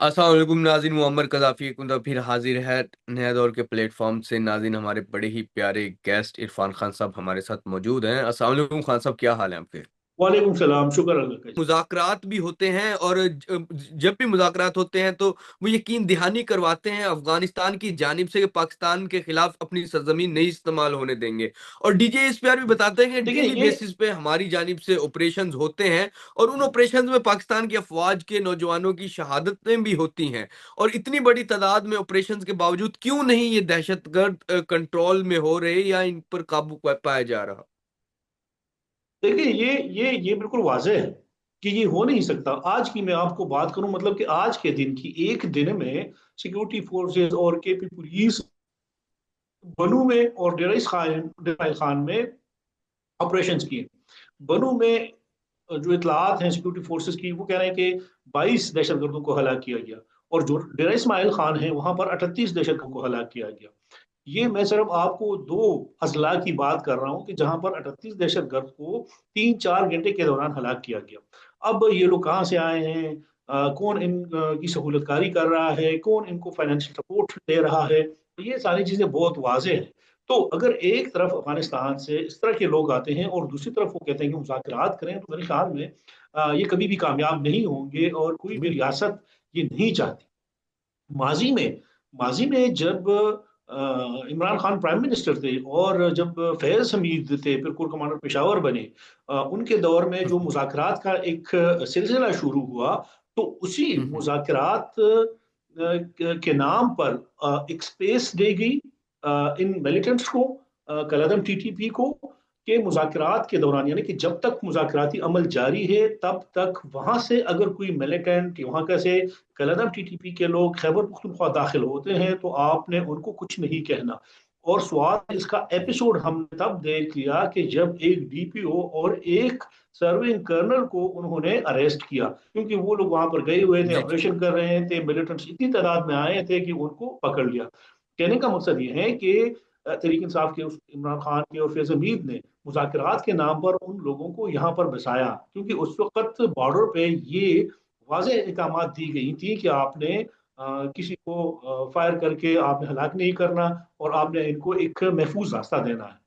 अस्सलाम वालेकुम नाज़रीन, मुअम्मर कज़ाफ़ी एक मतलब फिर हाज़िर है नया दौर के प्लेटफ़ॉर्म से। नाज़रीन, हमारे बड़े ही प्यारे गेस्ट इरफ़ान खान साहब हमारे साथ मौजूद हैं। अस्सलाम वालेकुम खान साहब, क्या हाल है आपके? वालेकुम सलाम, शुक्र अल्लाह का जी। मुज़ाकरात भी होते हैं और जब भी मुज़ाकरात होते हैं तो वो यकीन दहानी करवाते हैं अफ़गानिस्तान की जानिब से कि पाकिस्तान के खिलाफ अपनी सरज़मीन नहीं इस्तेमाल होने देंगे। और डीजीएसपीआर भी बताते हैं कि देखिए डेली ये बेसिस पे हमारी जानिब से ऑपरेशंस होते हैं और उन ऑपरेशंस में पाकिस्तान की अफ़वाज के नौजवानों की शहादतें भी होती हैं। और इतनी बड़ी तादाद में ऑपरेशंस के बावजूद क्यों नहीं ये दहशतगर्द कंट्रोल में हो रहे या इन पर काबू पाया जा रहा? देखिए ये बिल्कुल वाज़ेह है कि ये हो नहीं सकता। आज की मैं आपको बात करूँ मतलब कि आज के दिन की एक दिन में सिक्योरिटी फोर्सेस और केपी पुलिस बनू में और डेरा खान में ऑपरेशंस किए। बनू में जो इतलात हैं सिक्योरिटी फोर्सेस की वो कह रहे हैं कि 22 दहशतगर्दों को हलाक किया गया और जो डेरा इस्माइल खान है वहां पर 38 दहशतगर्दों को हलाक किया गया। ये मैं सिर्फ आपको दो अजला की बात कर रहा हूँ कि जहां पर 38 दहशतगर्द को 3-4 घंटे के दौरान हलाक किया गया। अब ये लोग कहाँ से आए हैं, कौन इन की सहूलतकारी कर रहा है, कौन इनको फाइनेंशियल सपोर्ट दे रहा है, तो ये सारी चीजें बहुत वाजे हैं। तो अगर एक तरफ अफगानिस्तान से इस तरह के लोग आते हैं और दूसरी तरफ वो कहते हैं कि मुज़ाकरात करें, तो मेरे ख्याल में ये कभी भी कामयाब नहीं होंगे और कोई भी बिल्कुल। रियासत ये नहीं चाहती। माजी में माजी में जब इमरान खान प्राइम मिनिस्टर थे और जब फैज हमीद थे फिर कोर कमांडर पेशावर बने, उनके दौर में हुँ, जो हुँ। मुज़ाकरात का एक सिलसिला शुरू हुआ, तो उसी हुँ, हुँ। मुज़ाकरात के नाम पर एक स्पेस दी गई इन मिलिटेंट्स को, कलदम टीटीपी को, के मुज़ाकरात के दौरान यानी कि जब तक मुज़ाकराती अमल जारी है तब तक वहां से अगर कोई मिलिटेंट वहां का से कलदम टीटीपी के लोग खैबर पख्तूनख्वा दाखिल होते हैं तो आपने उनको कुछ नहीं कहना। और स्वाद इसका एपिसोड हमने तब देख लिया कि जब एक डीपीओ और एक सर्विंग कर्नल को उन्होंने अरेस्ट किया, क्योंकि वो लोग वहां पर गए हुए थे, जी, जी। ऑपरेशन कर रहे थे, मिलिटेंट्स इतनी तादाद में आए थे कि उनको पकड़ लिया। कहने का मकसद ये है कि तहरीक इंसाफ के उस इमरान खान के और फैज हमीद ने मुज़ाकरात के नाम पर उन लोगों को यहाँ पर बसाया, क्योंकि उस वक्त बॉर्डर पे ये वाज़ेह अहकामात दी गई थी कि आपने किसी को फायर करके आपने हलाक नहीं करना और आपने इनको एक महफूज रास्ता देना है।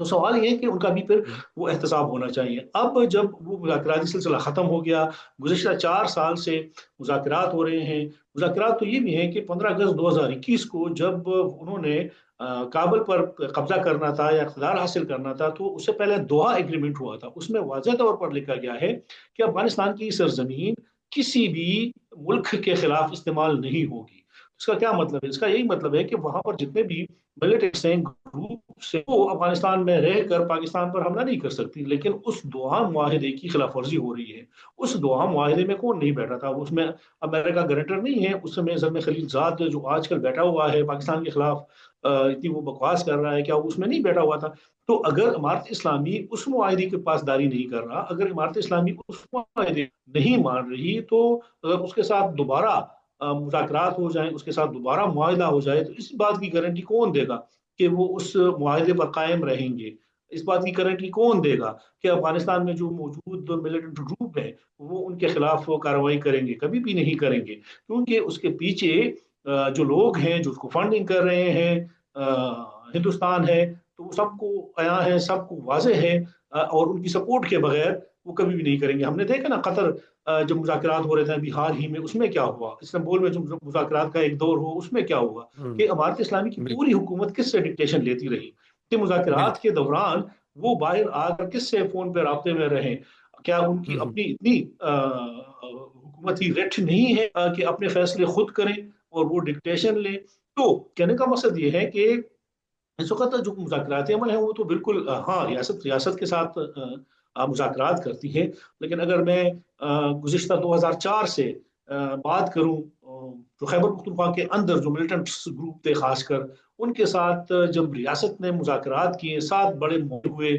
तो सवाल ये है कि उनका भी फिर हुँ, वो एहतसाब होना चाहिए। अब जब वो मुज़ाकराती सिलसिला ख़त्म हो गया, गुज़िश्ता 4 साल से मुज़ाकरात हो रहे हैं। मुज़ाकरात तो ये भी हैं कि 15 अगस्त 2021 को जब उन्होंने काबुल पर कब्जा करना था या इक़्तिदार हासिल करना था, तो उससे पहले दोहा एग्रीमेंट हुआ था। उसमें वाज़ह तौर पर लिखा गया है कि अफ़गानिस्तान की सरज़मीन किसी भी मुल्क के खिलाफ इस्तेमाल नहीं होगी। इसका क्या मतलब है? इसका यही मतलब है कि वहाँ पर जितने भी मिलिटेंट्स हैं, ग्रुप से, वो अफगानिस्तान में रहकर पाकिस्तान पर हमला नहीं कर सकती, लेकिन उस दोहा मुआहिदे की खिलाफ वर्जी हो रही है। उस दोहा मुआहिदे में कौन नहीं बैठा था? उसमें अमेरिका गारंटर नहीं है, उस समय जलमे खलीलजाद जो आजकल बैठा हुआ है पाकिस्तान के खिलाफ, इतनी वो बकवास कर रहा है, क्या वो उसमें नहीं बैठा हुआ था? तो अगर इमारत इस्लामी उस मुआहिदे की पासदारी नहीं कर रहा, अगर इमारत इस्लामी उस मुआहिदे नहीं मान रही, तो अगर उसके साथ दोबारा मुज़ाकरात हो जाए, उसके साथ दोबारा मुआहिदा हो जाए, तो इस बात की गारंटी कौन देगा कि वो उस मुआहिदे पर कायम रहेंगे? इस बात की गारंटी कौन देगा कि अफगानिस्तान में जो मौजूद मिलिटेंट ग्रुप है वो उनके खिलाफ वो कार्रवाई करेंगे? कभी भी नहीं करेंगे, क्योंकि उसके पीछे जो लोग हैं जो उसको फंडिंग कर रहे हैं, हिंदुस्तान है, तो वो सबको आया है, सबको वाजे है, और उनकी सपोर्ट के बगैर वो कभी भी नहीं करेंगे। हमने देखा ना कतर जब मुज़ाकरात हो रहे थे अभी हाल ही में, उसमें क्या हुआ? इस्तांबुल में जो मुज़ाकरात का एक दौर हुआ, उसमें क्या हुआ हुँ। कि इमारत इस्लामी की बिल्कुल, पूरी हुकूमत किससे डिक्टेशन लेती रही कि मुज़ाकरात के बिल्कुल। दौरान वो बाहर आकर किससे फ़ोन पे राब्ते में रहें? क्या उनकी हुँ, हुँ। अपनी इतनी हुकूमती रिट नहीं है कि अपने फैसले खुद करें और वो डिक्टेशन लें? तो कहने का मकसद ये है कि इस वक़्त जो मुज़ाकराती अमल है वो तो बिल्कुल हाँ, रियासत रियासत के साथ मुज़ाकरात करती है। लेकिन अगर मैं गुज़िश्ता 2004 से बात करूँ, जो खैबर पख्तूनख्वा के अंदर जो मिलिटेंट्स ग्रुप थे ख़ासकर, उनके साथ जब रियासत ने मुज़ाकरात किए, 7 बड़े मुआहदे हुए।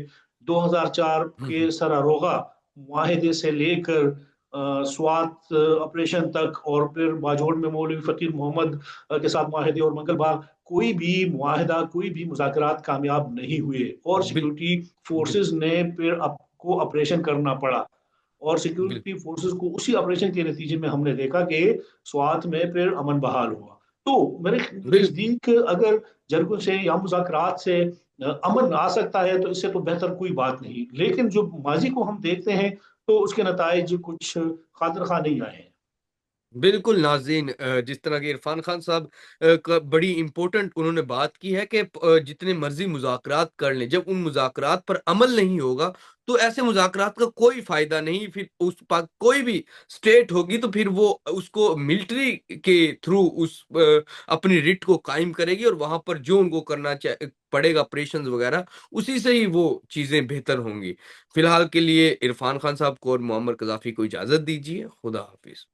2004 हुँ, के हुँ। सरारोगा मुआहदे से लेकर स्वात ऑपरेशन तक, और फिर बाजोड़ में मौलवी फ़कीर मोहम्मद के साथ मुआहदे, और मंगलबाग, कोई भी मुआहदा, कोई भी मुज़ाकरात कामयाब नहीं हुए और बिल सिक्योरिटी बिल्कुल। फोर्सेस ने फिर आपको ऑपरेशन करना पड़ा। और बिल सिक्योरिटी फोर्सेस को उसी ऑपरेशन के नतीजे में हमने देखा कि स्वात में फिर अमन बहाल हुआ। तो मेरे बिल्कुल। नज़दीक अगर जरगों से या मुज़ाकरात से अमन आ सकता है तो इससे तो बेहतर कोई बात नहीं, लेकिन जो माजी को हम देखते हैं तो उसके नताइज कुछ खातिर खा नहीं आए हैं। बिल्कुल नाज़रीन, जिस तरह के इरफ़ान खान साहब क बड़ी इम्पोर्टेंट उन्होंने बात की है कि जितने मर्ज़ी मुज़ाकरात कर लें, जब उन मुज़ाकरात पर अमल नहीं होगा, तो ऐसे मुज़ाकरात का कोई फ़ायदा नहीं। फिर उस पाक कोई भी स्टेट होगी तो फिर वो उसको मिलिट्री के थ्रू अपनी रिट को कायम करेगी और वहाँ पर जो उनको करना पड़ेगा ऑपरेशंस वग़ैरह, उसी से ही वो चीज़ें बेहतर होंगी। फ़िलहाल के लिए इरफ़ान खान साहब को और मुअम्मर कज़ाफ़ी को इजाज़त दीजिए। खुदा हाफ़िज़।